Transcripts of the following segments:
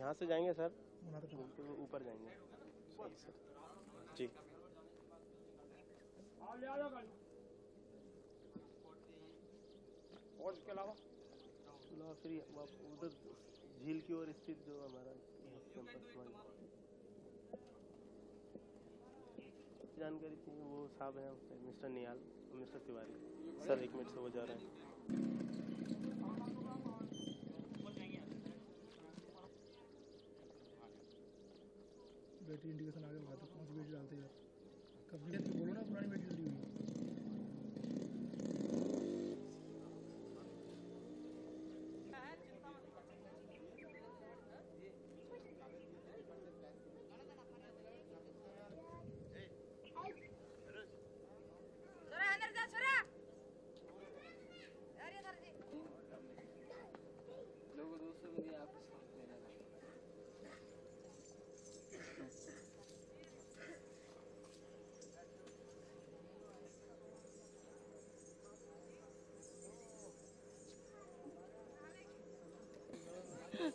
यहाँ से जाएंगे सर, ऊपर जाएंगे। सही सर जी। और इसके अलावा फिर उधर झील की ओर स्थित जो हमारा जानकारी थी वो साहब हैं मिस्टर निहाल, मिस्टर तिवारी सर। 1 मिनट से वो जा रहे हैं। बैटरी इंडिकेशन आगे लगा दो, कौन सी बैटरी डालते यार, कभी तो बोलो ना पुरानी बैटरी डली हुई।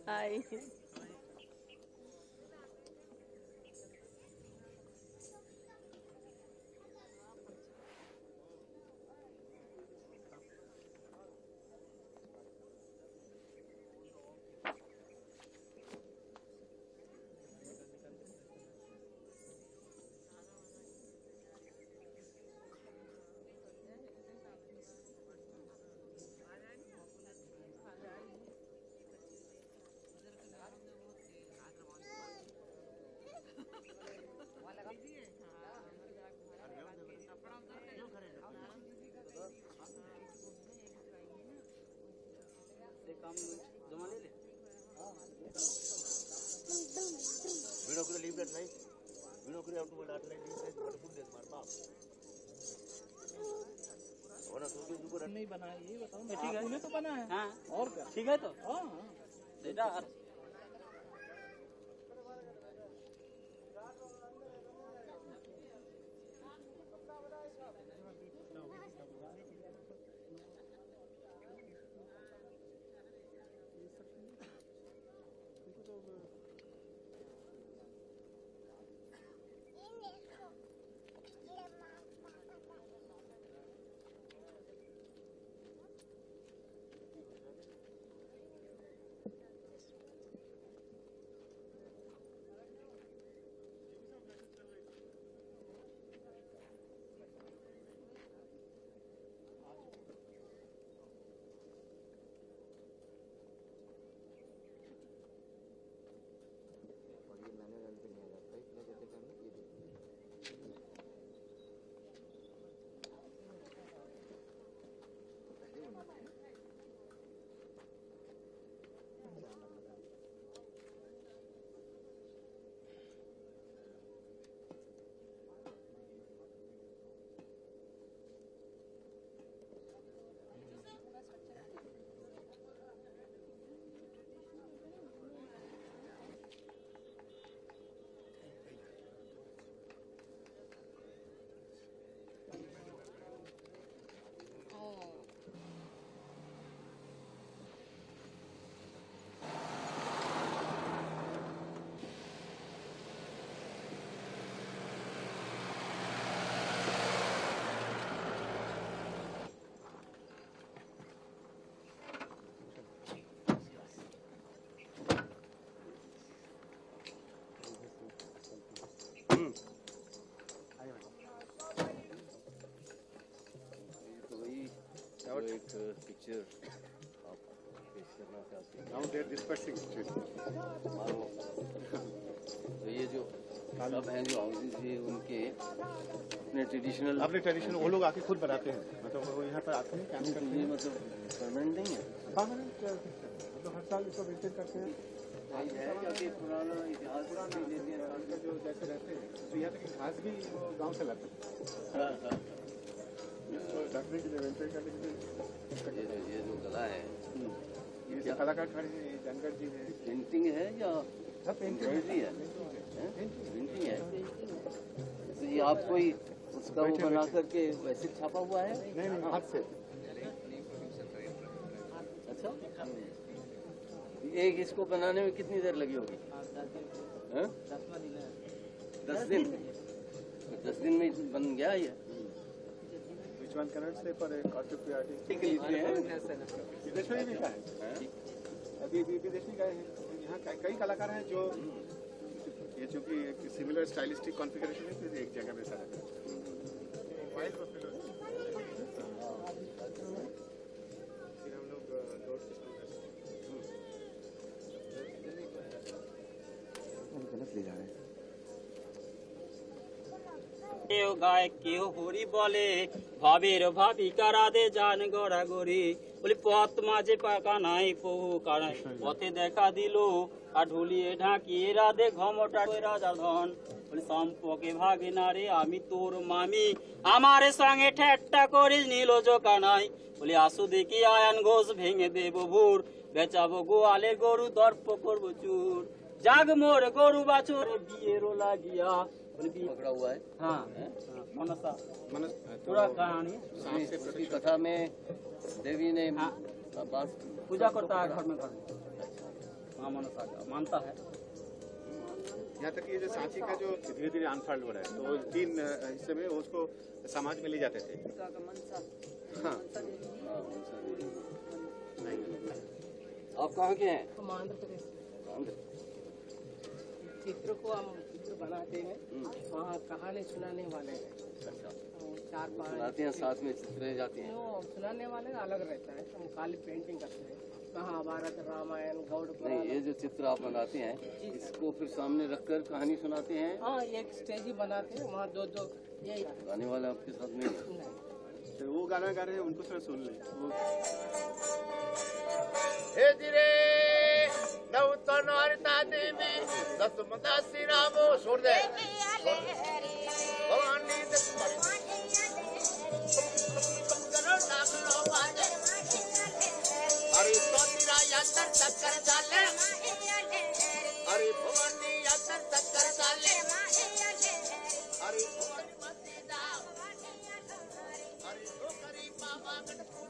Hi. काम जमा ले ले। वीडियो को लीव करना है, वीडियो को आप बोला आटले लीव से बट फुल दे मार बाप और ना तो को नहीं बना है, ये बताओ ना, ठीक है तूने तो बना है। हां और क्या ठीक है तो हां बेटा एक पिक्चर आप पेश करना चाहते हैं। Now they are dispersing situation. तो ये जो सब हैं जो हाउसेज है उनके अपने ट्रेडिशनल वो लोग आके खुद बनाते हैं, मतलब वो यहाँ पर आते हैं काम करते हैं। ये मतलब परमानेंट नहीं है, परमानेंट मतलब हर साल इसको विजिट करते हैं। पुराना इतिहास का जो जैसे रहते हैं तो यहाँ तक घास भी वो गाँव से लाते हैं रखने के लिए, मेंटेन करने के लिए। ये जो कला है ये कलाकार खड़े हैं, जानकर जी है, पेंटिंग है या पेंटिंग है? पेंटिंग है। तो ये आप कोई उसका वो बना करके वैसे छापा हुआ है? नहीं हाथ से। अच्छा, एक इसको बनाने में कितनी देर लगी होगी? 10 दिन। 10 दिन में बन गया ये? Which one cannot say for a cost of priority? विदेश में भी का है अभी विदेश में गए हैं। यहाँ कई कलाकार हैं जो ये चूंकि एक सिमिलर स्टाइलिस्टिक कॉन्फ़िगरेशन है तो एक जगह में सारा फिर हम लोग लोड सिस्टम गलत ले जा रहे हैं। কেউ গায় কেউ হরি বলে ভাবের ভাবিকা রাধে যান গড়াগড়ি বলি পথ মাঝে পাকা নাই বহু কারণ পথে দেখা দিল আর ঢুলিয়ে ঢাকিয়ে রাধে ঘমটা রাজা ধন বলি সম্পর্কে ভাগে না রে আমি তোর মামি আমার সঙ্গে ঠেট্টা করিস নীল জোকা নাই বলি আসু দেখি আয়ান ঘোষ ভেঙে দেব ভুর বেচাবো গোয়ালে গরু দর্প করবো চুর জাগ মোর গরু বাছুর বিয়েরও লাগিয়া पकड़ा हुआ है। हाँ मनसा मनस पूरा कहानी इसकी कथा में देवी ने बात पूजा करता है घर में माँ मनसा का मानता है। यहाँ तक ये जो सांची का जो धीरे धीरे अनफोल्ड हो रहा है तो 3 हिस्से में उसको समाज में ले जाते थे। हाँ आप कहाँ के हैं? हम आंध्र प्रदेश चित्र को हम चित्र बनाते हैं वहाँ कहानी सुनाने वाले हैं। अच्छा 4-5 सुनाते हैं साथ में चित्रें जाती हैं। वो सुनाने वाले अलग रहता है। हम खाली पेंटिंग करते हैं महाभारत रामायण गौड़ नहीं पुराण। ये जो चित्र आप बनाते हैं इसको फिर सामने रखकर कहानी सुनाते हैं। हाँ एक स्टेज ही बनाते हैं वहाँ दो ये गाने वाला आपके साथ में तो वो गाना गा रहे हैं उनको थोड़ा सुन ले। हे जिरे नवतन हरिता देवी दत्तमता श्री रामो छोड़ दे भवानी अरे तो तेरा यातर चक्कर डाले अरे भवानी यातर चक्कर डाले अरे भवानी मस्ती दाव अरे तो करी बाबा गणपुर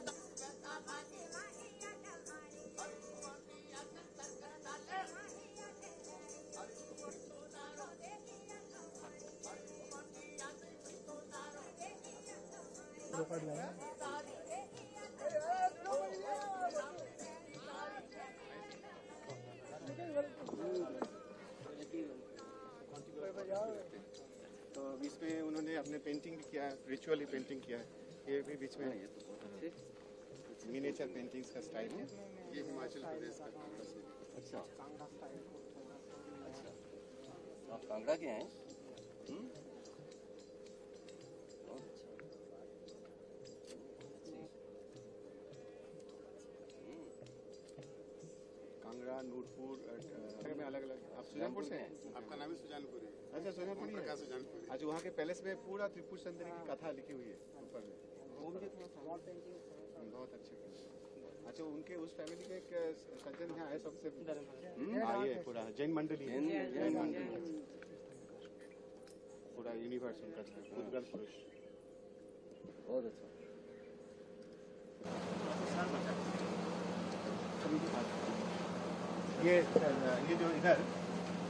तो इसमें उन्होंने अपने पेंटिंग भी किया है, रिचुअली पेंटिंग किया है। ये भी बीच में मिनिएचर पेंटिंग्स का स्टाइल है। ये हिमाचल प्रदेश का अच्छा आप कांगड़ा के हैं? कांगड़ा नूरपुर में अलग अलग। आप सुजानपुर से हैं? आपका नाम ही सुजानपुर है। अच्छा सुजानपुर है। अच्छा वहाँ के पैलेस में पूरा त्रिपुर सुंदरी की कथा लिखी हुई है ऊपर में। बहुत अच्छे। अच्छा उनके उस फैमिली के एक सज्जन यहाँ है सबसे ये पूरा जैन मंडली है। जैन मंडली पूरा यूनिवर्स उनका उद्गल पुरुष। बहुत अच्छा। ये जो इधर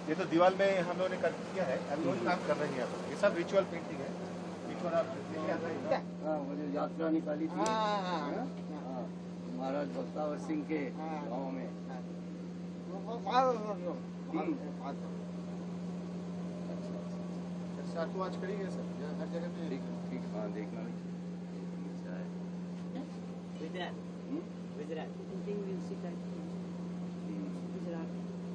ये तो दीवार में हम लोगों ने कर किया है। अभी वही काम कर रहे हैं यहाँ पर। ये सब रिचुअल पेंटिंग है। हाँ वो जो यात्रा निकाली थी महाराज बख्तावर सिंह के गाँव में साथ आज करेंगे सर हर जगह पे। ठीक हाँ देखना गुजरात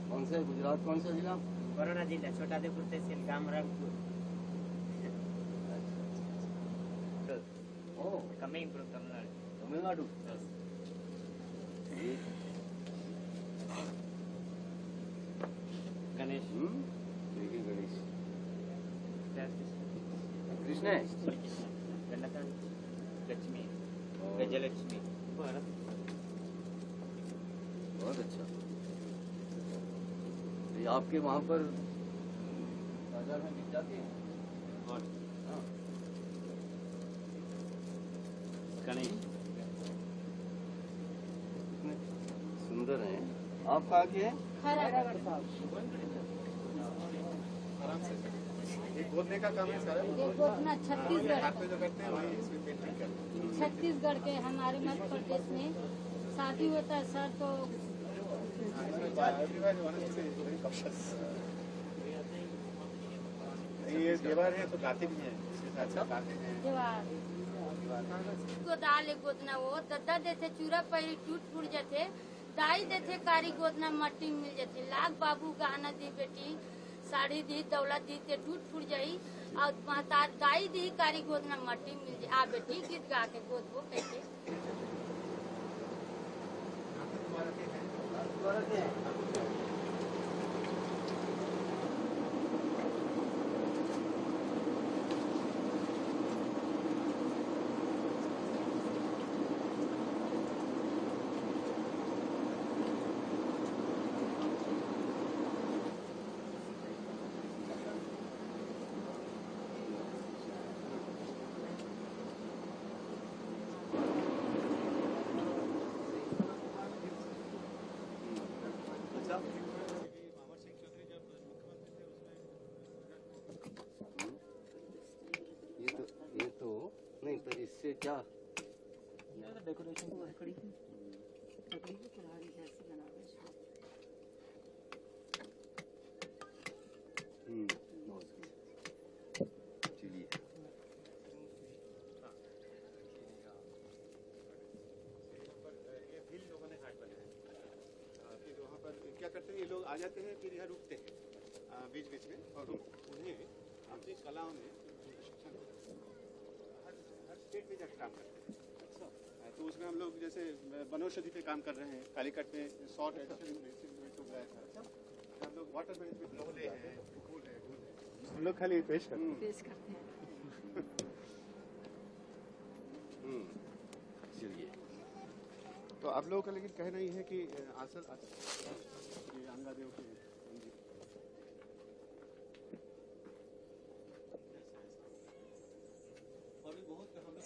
कौन सा गुजरात कौन सा जिला? बरोड़ा जिला छोटादेपुर तहसील गांव रंगपुर कमिंगपुर तमिलनाडु। गणेश देखिए गणेश कृष्ण है। लक्ष्मी गजलक्ष्मी बहुत अच्छा। ये आपके वहाँ पर बाजार में मिल जाती है? और हाँ। गणेश कितने सुंदर हैं। आप कहाँ के हैं? खैरागढ़ साहब। आराम से ये गोदने का काम है सारा। ये गोदना छत्तीसगढ़ हाथ में जो करते हैं वही इसमें पेंटिंग करते हैं। छत्तीसगढ़ के हमारे मध्य प्रदेश में शादी होता है सर तो ये देवर है तो गाते भी हैं, इसके साथ साथ गाते हैं। गोदाल गोदना वो दद्दा देते चूरा पहले टूट फूट जाते दाई देते कारी गोदना मट्टी मिल जाती लाख बाबू गहना दी बेटी साड़ी दी दौलत दी ते टूट फूट जाई और दाई दी कारी गोदना मट्टी मिल जाए आ बेटी गीत गा के गोदबो कैसे ये तो नहीं पर इससे क्या डेकोरेशन चलिए ये भील लोगों ने घाट बनाया है। फिर वहाँ पर क्या करते हैं ये लोग आ जाते हैं फिर यहाँ रुकते हैं बीच बीच में और उन्हें अपनी कलाओं में हर स्टेट में जाकर काम करते हैं। तो उसमें हम लोग जैसे वनौषधि पे काम कर रहे हैं कालीकट में शॉर्ट हम लोग वाटर मैनेजमेंट लोले हैं फूल है हम लोग खाली पेश करते हैं। चलिए तो आप लोगों का लेकिन कहना ही है कि असल ये अंगादेव के मंदिर और भी बहुत हम लोग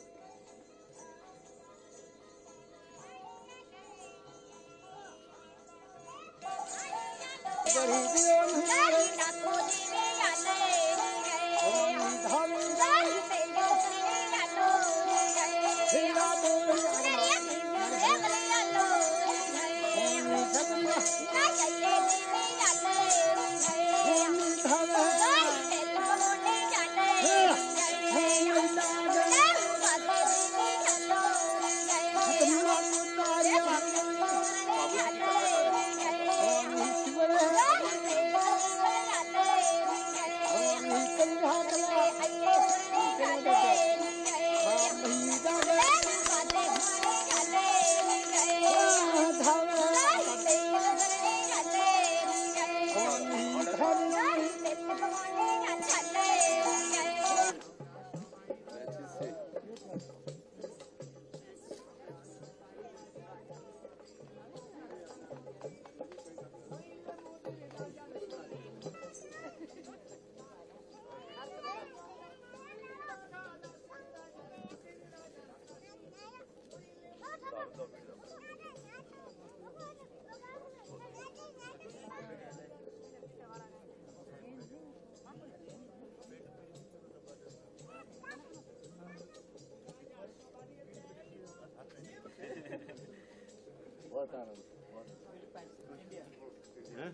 बहुत आनंद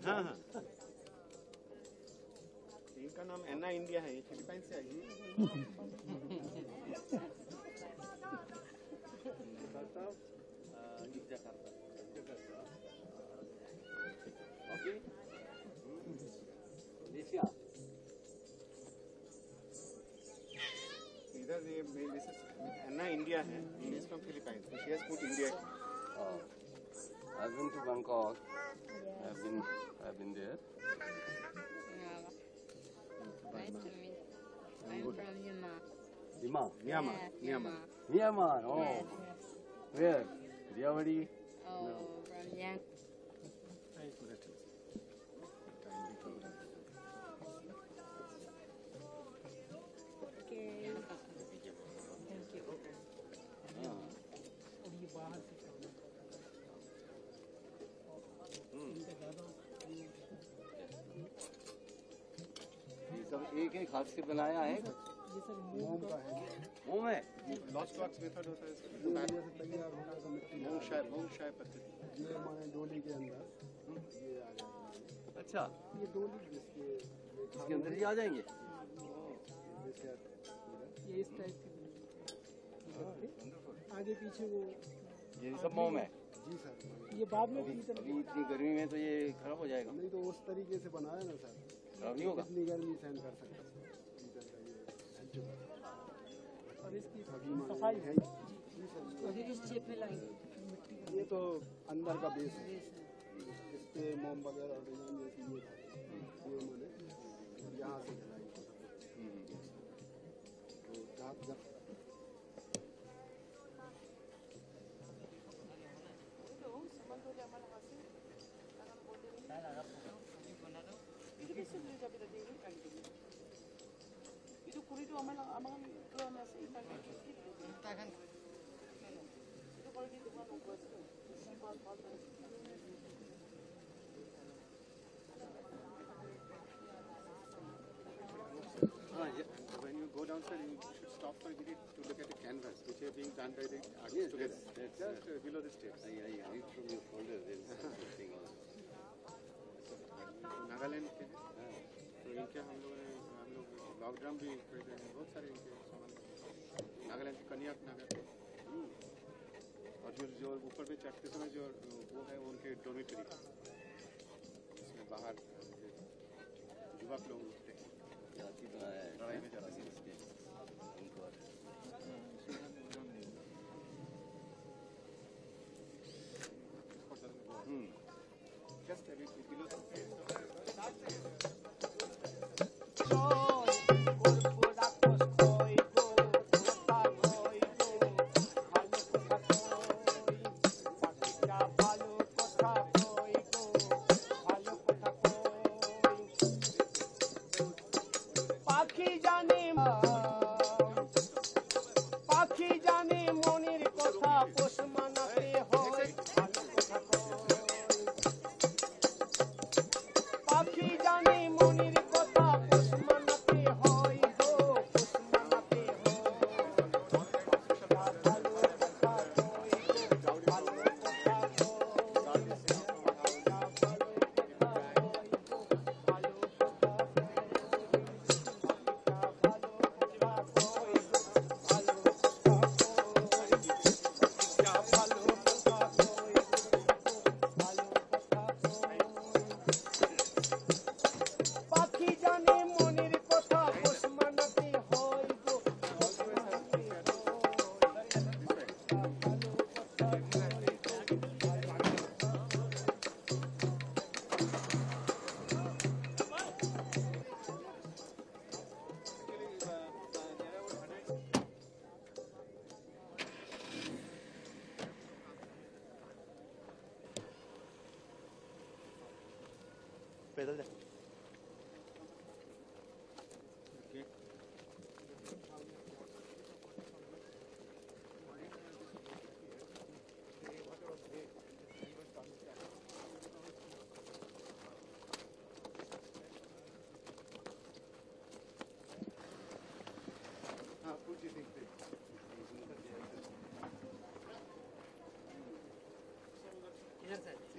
हाँ हाँ इनका नाम एना इंडिया है ये फिलीपाइन से आई है। इधर ये एना इंडिया है from Philippine she has put India. I've been to Bangkok. I've been there. Nice to meet you. I'm from Myanmar. Myanmar. Myanmar. Oh. Yes. Where? Riyawadi. Oh, from Yang. Okay. Thank you. एक एक हाथ से बनाया है। ये sir मोम का है। मोम है। लॉस्ट वॉक्स मेथड होता है इसका। ये जैसे तैयार होगा तो मिट्टी मोम शाय पद्धति। ये माने डोली के अंदर ये आ जाएगा। अच्छा, ये डोली इसके अंदर ही आ जाएंगे। ये इस टाइप के आगे पीछे वो ये सब मोम है। जी सर। ये बाद में भी अभी इतनी गर्मी में तो ये खराब हो जाएगा। नहीं तो उस तरीके से बनाया ना सर, खराब नहीं होगा। इतनी गर्मी सहन कर सकता और इसकी सफाई है जी सर। इस शेप में लगेगी। ये तो अंदर का बेस है, इस पे मोम वगैरह डिजाइन जैसी ये मैंने यहाँ से जलाई तो रात जब When you go downstairs, you should stop for a minute to look at the canvas, which are being done by the artists together. Just below the steps. I read from your folder. There is something else. Nagaland के हैं, तो इनके हम लोग lockdown भी खरीदे हैं, बहुत सारे इनके सामान नागालैंड के कन्याक नागा और जो ऊपर में चढ़ते समय जो वो है वो उनके डोमिटरी इसमें बाहर युवक लोग उठते हैं। जाति बनाया है। लड़ाई में जाती है। Just a bit below the पैदल जा।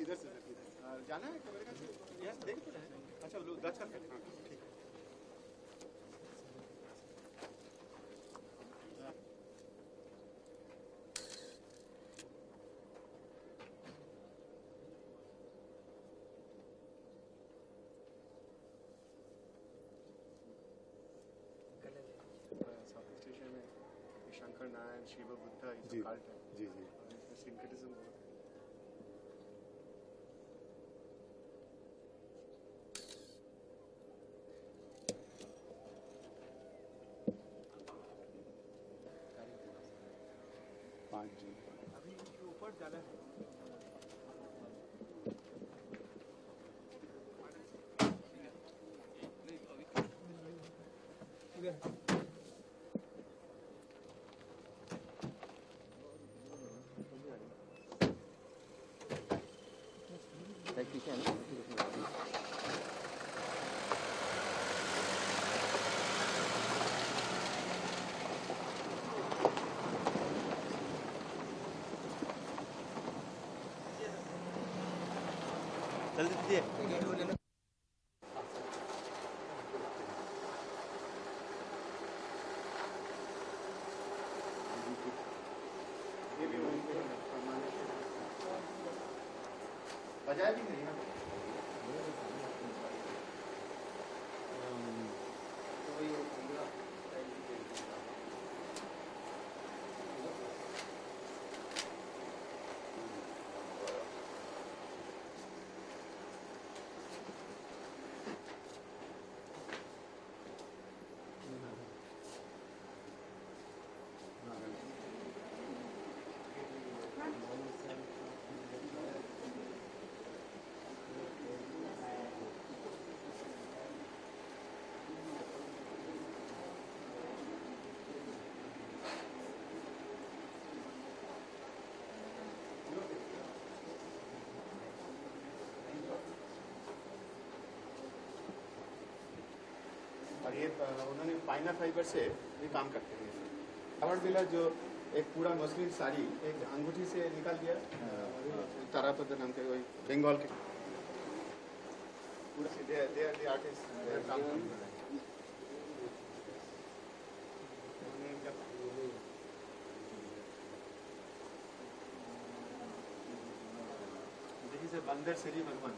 इधर से जाना है कैमरे का यहाँ से देख तो रहे हैं। अच्छा लोग 10 करके हाँ ठीक है। साउथ ईस्ट एशिया में शंकर नारायण शिव बुद्धा ये कल्ट है। जी जी। इसमें सिंक्रेटिज्म अभी ऊपर ज़्यादा है। बजाय भी नहीं है। और ये उन्होंने फाइनर फाइबर से भी काम करते हैं। हावर्ड मिलर जो एक पूरा मसलिन साड़ी एक अंगूठी से निकाल दिया, तारापत्र नाम के वही बंगाल के पूरा दे आर्टिस्ट काम देखिए सर, बंदर श्री भगवान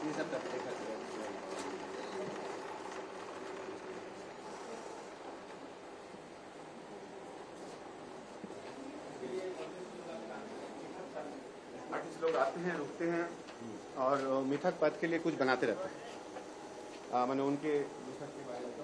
ये सब करते आर्टिस्ट लोग आते हैं, रुकते हैं और मिथक पद के लिए कुछ बनाते रहते हैं। मैंने उनके मिथक के बारे में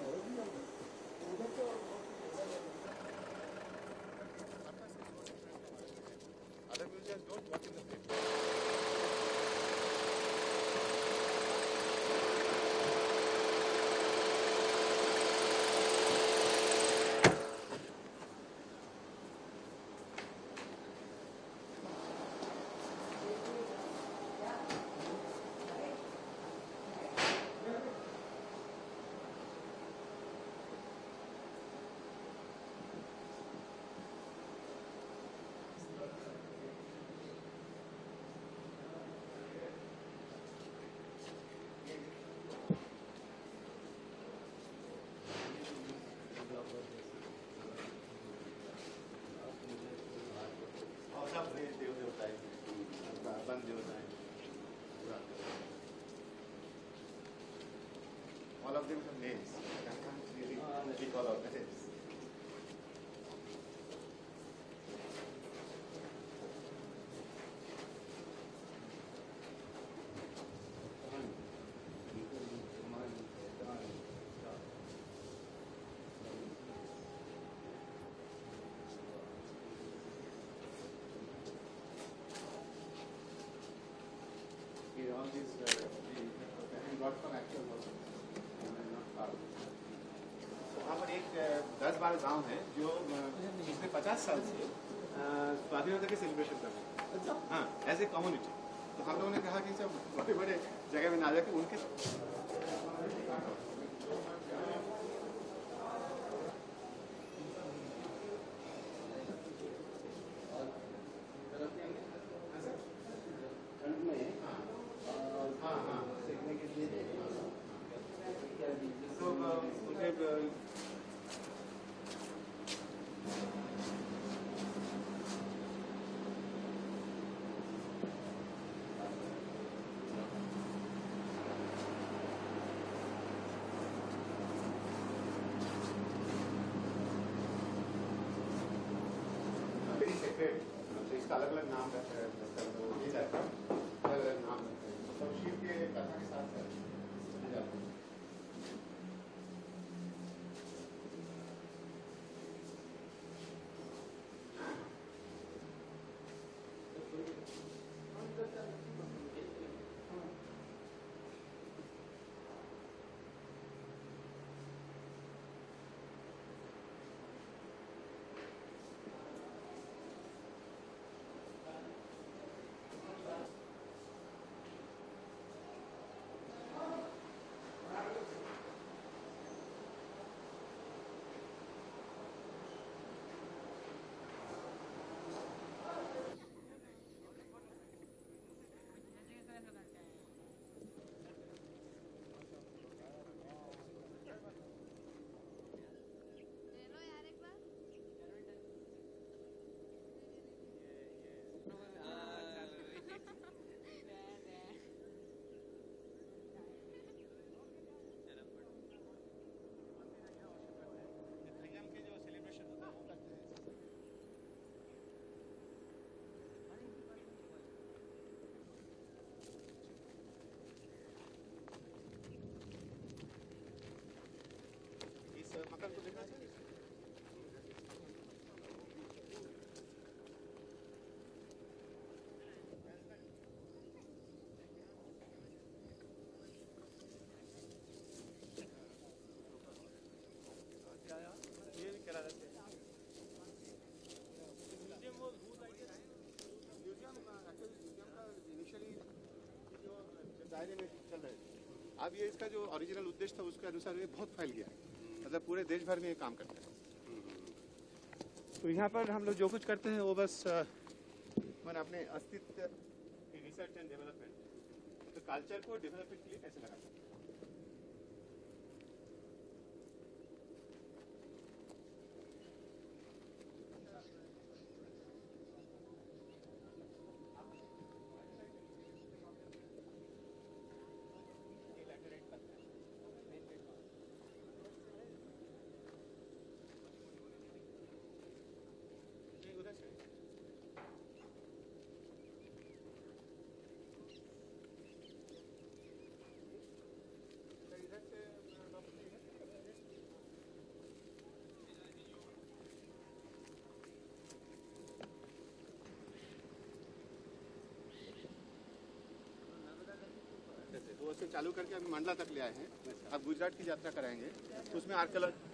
all of them have names. I can't really recall all the names. All these got from actual work. वहाँ पर एक 10-12 गांव है जो पिछले 50 साल से स्वाधीनता के सेलिब्रेशन कर रहे हैं। हाँ, एज ए कम्युनिटी। तो हम लोगों ने कहा कि सब बड़े बड़े जगह में ना जाके उनके इसका अलग अलग नाम रहता है, ये जाता है अलग अलग नाम रहता है, मतलब शिव के कथा के साथ जाता है। पहले में चल रहे थे। अब ये इसका जो ओरिजिनल उद्देश्य था उसके अनुसार ये बहुत फैल गया है, मतलब पूरे देश भर में ये काम करते हैं। तो यहाँ पर हम लोग जो कुछ करते हैं वो बस मैंने अपने अस्तित्व की रिसर्च एंड डेवलपमेंट, तो कल्चर को डेवलपमेंट के लिए कैसे लगाते हैं। तो उससे चालू करके अभी मंडला तक ले आए हैं। अब गुजरात की यात्रा कराएंगे, तो उसमें आर्कियोलॉजी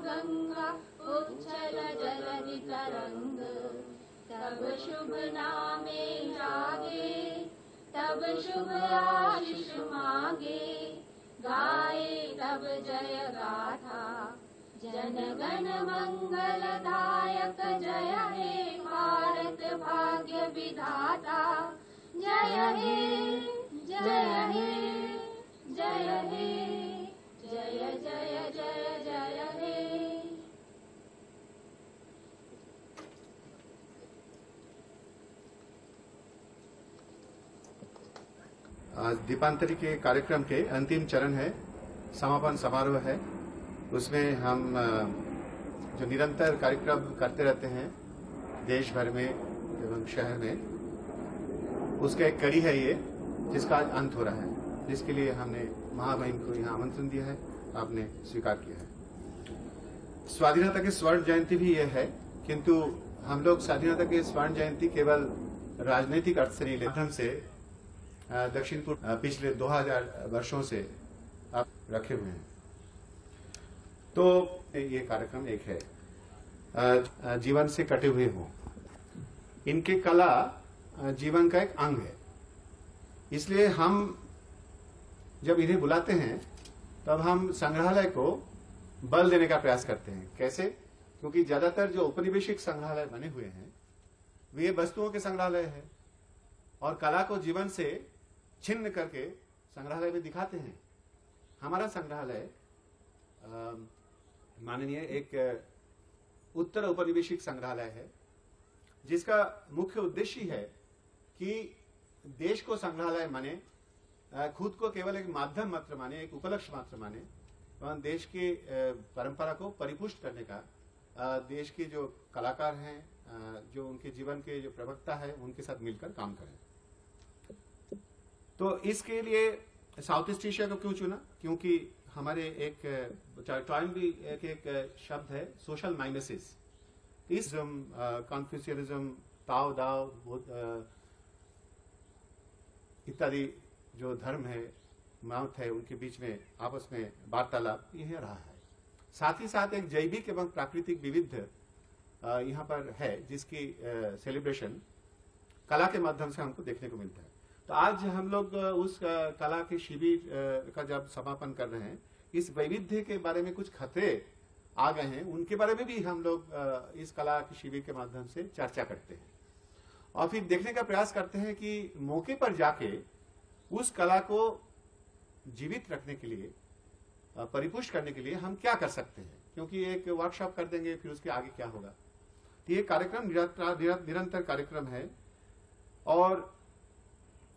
गंगा उच्छल जलधि तरंग, तब शुभ नामे जागे, तब शुभ आशीष मांगे, गाए तब जय गाथा, जन गण मंगलदायक जय हे भारत भाग्य विधाता, जय हे जय हे जय हे जय जय जय जय हे। आज दीपांतरी के कार्यक्रम के अंतिम चरण है, समापन समारोह है। उसमें हम जो निरंतर कार्यक्रम करते रहते हैं देश भर में एवं शहर में, उसका एक कड़ी है ये, जिसका आज अंत हो रहा है, जिसके लिए हमने महामहिम को यहाँ आमंत्रण दिया है, आपने स्वीकार किया है। स्वाधीनता की स्वर्ण जयंती भी ये है, किंतु हम लोग स्वाधीनता की स्वर्ण जयंती केवल राजनीतिक अर्थ से नहीं लेते, से दक्षिण पूर्व पिछले 2000 वर्षों से आप रखे हुए हैं। तो ये कार्यक्रम एक है, जीवन से कटे हुए हों, इनके कला जीवन का एक अंग है। इसलिए हम जब इन्हें बुलाते हैं तब हम संग्रहालय को बल देने का प्रयास करते हैं। कैसे? क्योंकि ज्यादातर जो औपनिवेशिक संग्रहालय बने हुए हैं वे वस्तुओं के संग्रहालय है और कला को जीवन से छिन्न करके संग्रहालय में दिखाते हैं। हमारा संग्रहालय माननीय एक उत्तर औपनिवेशिक संग्रहालय है, जिसका मुख्य उद्देश्य है कि देश को संग्रहालय माने, खुद को केवल एक माध्यम मात्र माने, एक उपलक्ष्य मात्र माने, एवं देश की परंपरा को परिपुष्ट करने का देश के जो कलाकार हैं, जो उनके जीवन के जो प्रवक्ता है, उनके साथ मिलकर काम करें। तो इसके लिए साउथ ईस्ट एशिया को क्यों चुना? क्योंकि हमारे एक टॉयन भी एक शब्द है, सोशल माइमेसिस। इस्म, कॉन्फ्यूशियनिज्म, ताओ दाओ इत्यादि जो धर्म है, मत है, उनके बीच में आपस में वार्तालाप यही रहा है। साथ ही साथ एक जैविक एवं प्राकृतिक विविध यहाँ पर है, जिसकी सेलिब्रेशन कला के माध्यम से हमको देखने को मिलता है। तो आज हम लोग उस कला के शिविर का जब समापन कर रहे हैं, इस वैविध्य के बारे में कुछ खतरे आ गए हैं, उनके बारे में भी हम लोग इस कला के शिविर के माध्यम से चर्चा करते हैं और फिर देखने का प्रयास करते हैं कि मौके पर जाके उस कला को जीवित रखने के लिए, परिपुष्ट करने के लिए हम क्या कर सकते हैं। क्योंकि एक वर्कशॉप कर देंगे, फिर उसके आगे क्या होगा। तो ये कार्यक्रम निरंतर कार्यक्रम है और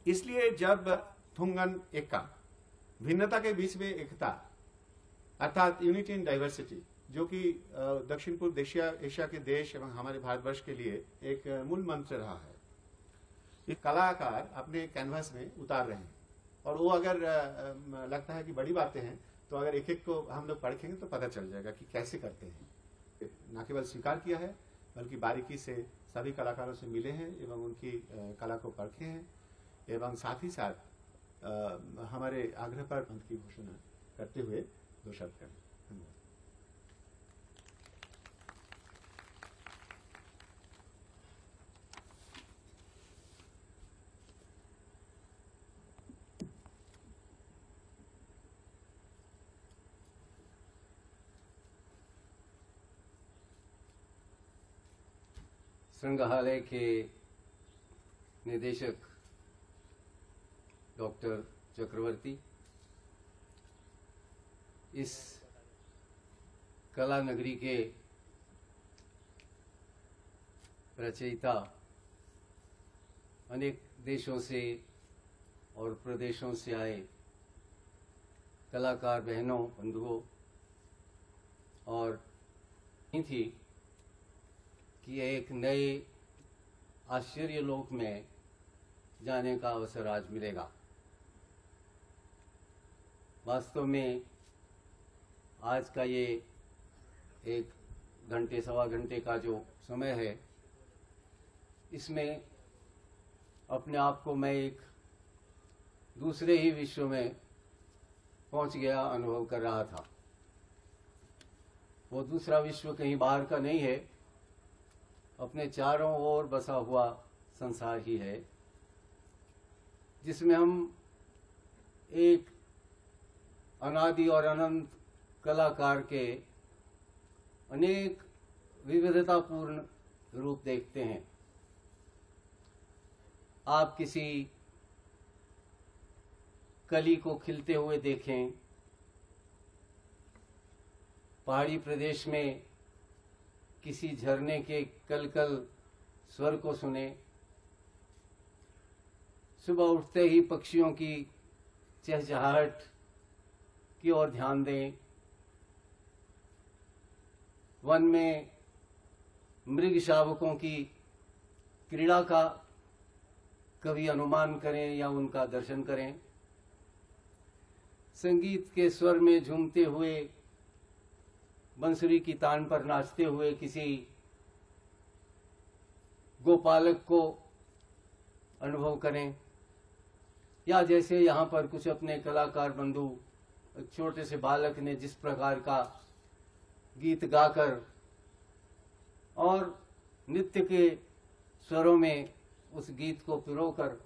इसलिए जब थुंगन एका, भिन्नता के बीच में एकता, अर्थात यूनिटी इन डाइवर्सिटी, जो कि दक्षिण पूर्व एशिया के देश एवं हमारे भारतवर्ष के लिए एक मूल मंत्र रहा है, ये कलाकार अपने कैनवास में उतार रहे हैं। और वो अगर लगता है कि बड़ी बातें हैं, तो अगर एक एक को हम लोग पढ़ेंगे तो पता चल जाएगा कि कैसे करते हैं। न केवल स्वीकार किया है, बल्कि बारीकी से सभी कलाकारों से मिले हैं एवं उनकी कला को परखे हैं, एवं साथ ही साथ हमारे आग्रह पर अंत की घोषणा करते हुए दो शब्द करें। धन्यवाद। संग्रहालय के निदेशक डॉक्टर चक्रवर्ती, इस कला नगरी के रचयिता, अनेक देशों से और प्रदेशों से आए कलाकार बहनों, बंधुओं, और थी कि एक नए आश्चर्य लोक में जाने का अवसर आज मिलेगा। वास्तव में आज का ये 1 घंटे सवा घंटे का जो समय है, इसमें अपने आप को मैं एक दूसरे ही विश्व में पहुंच गया अनुभव कर रहा था। वो दूसरा विश्व कहीं बाहर का नहीं है, अपने चारों ओर बसा हुआ संसार ही है, जिसमें हम एक अनादि और अनंत कलाकार के अनेक विविधतापूर्ण रूप देखते हैं। आप किसी कली को खिलते हुए देखें, पहाड़ी प्रदेश में किसी झरने के कलकल स्वर को सुने, सुबह उठते ही पक्षियों की चहचहाहट की ओर ध्यान दें, वन में मृग शावकों की क्रीड़ा का कभी अनुमान करें या उनका दर्शन करें, संगीत के स्वर में झूमते हुए बंसुरी की तान पर नाचते हुए किसी गोपालक को अनुभव करें, या जैसे यहाँ पर कुछ अपने कलाकार बंधु, एक छोटे से बालक ने जिस प्रकार का गीत गाकर और नृत्य के स्वरों में उस गीत को पिरोकर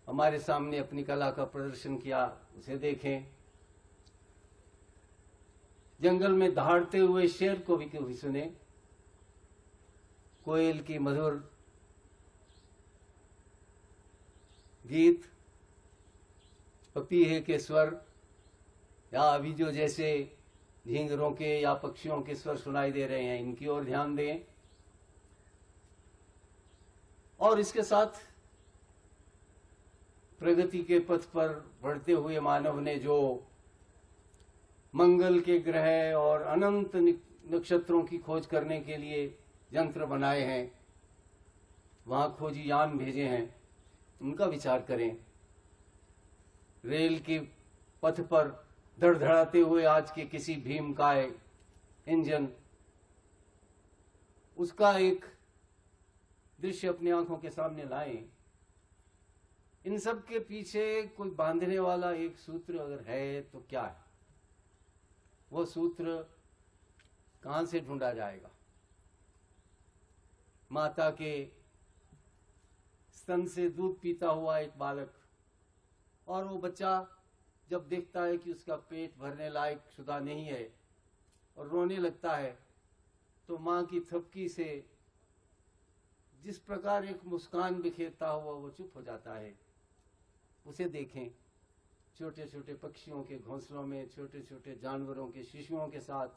हमारे सामने अपनी कला का प्रदर्शन किया, उसे देखें। जंगल में दहाड़ते हुए शेर को भी कभी सुने, कोयल की मधुर गीत, पपीहे के स्वर, या अभी जो जैसे झींगरों के या पक्षियों के स्वर सुनाई दे रहे हैं, इनकी ओर ध्यान दें। और इसके साथ प्रगति के पथ पर बढ़ते हुए मानव ने जो मंगल के ग्रह और अनंत नक्षत्रों की खोज करने के लिए यंत्र बनाए हैं, वहां खोजी यान भेजे हैं, उनका विचार करें। रेल के पथ पर धड़धड़ाते हुए आज के किसी भीमकाय इंजन, उसका एक दृश्य अपनी आंखों के सामने लाएं। इन सब के पीछे कोई बांधने वाला एक सूत्र अगर है तो क्या है? वो सूत्र कहां से ढूंढा जाएगा? माता के स्तन से दूध पीता हुआ एक बालक, और वो बच्चा जब देखता है कि उसका पेट भरने लायक शुदा नहीं है और रोने लगता है, तो मां की थपकी से जिस प्रकार एक मुस्कान बिखेरता हुआ वो चुप हो जाता है, उसे देखें। छोटे छोटे पक्षियों के घोंसलों में छोटे छोटे जानवरों के शिशुओं के साथ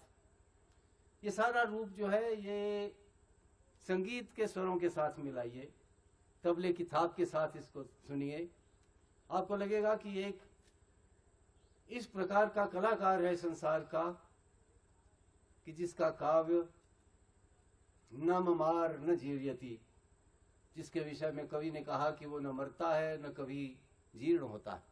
ये सारा रूप जो है, ये संगीत के स्वरों के साथ मिलाइए, तबले की थाप के साथ इसको सुनिए। आपको लगेगा कि एक इस प्रकार का कलाकार है संसार का कि जिसका काव्य न ममार न जीर्यति, जिसके विषय में कवि ने कहा कि वो न मरता है न कभी जीर्ण होता है।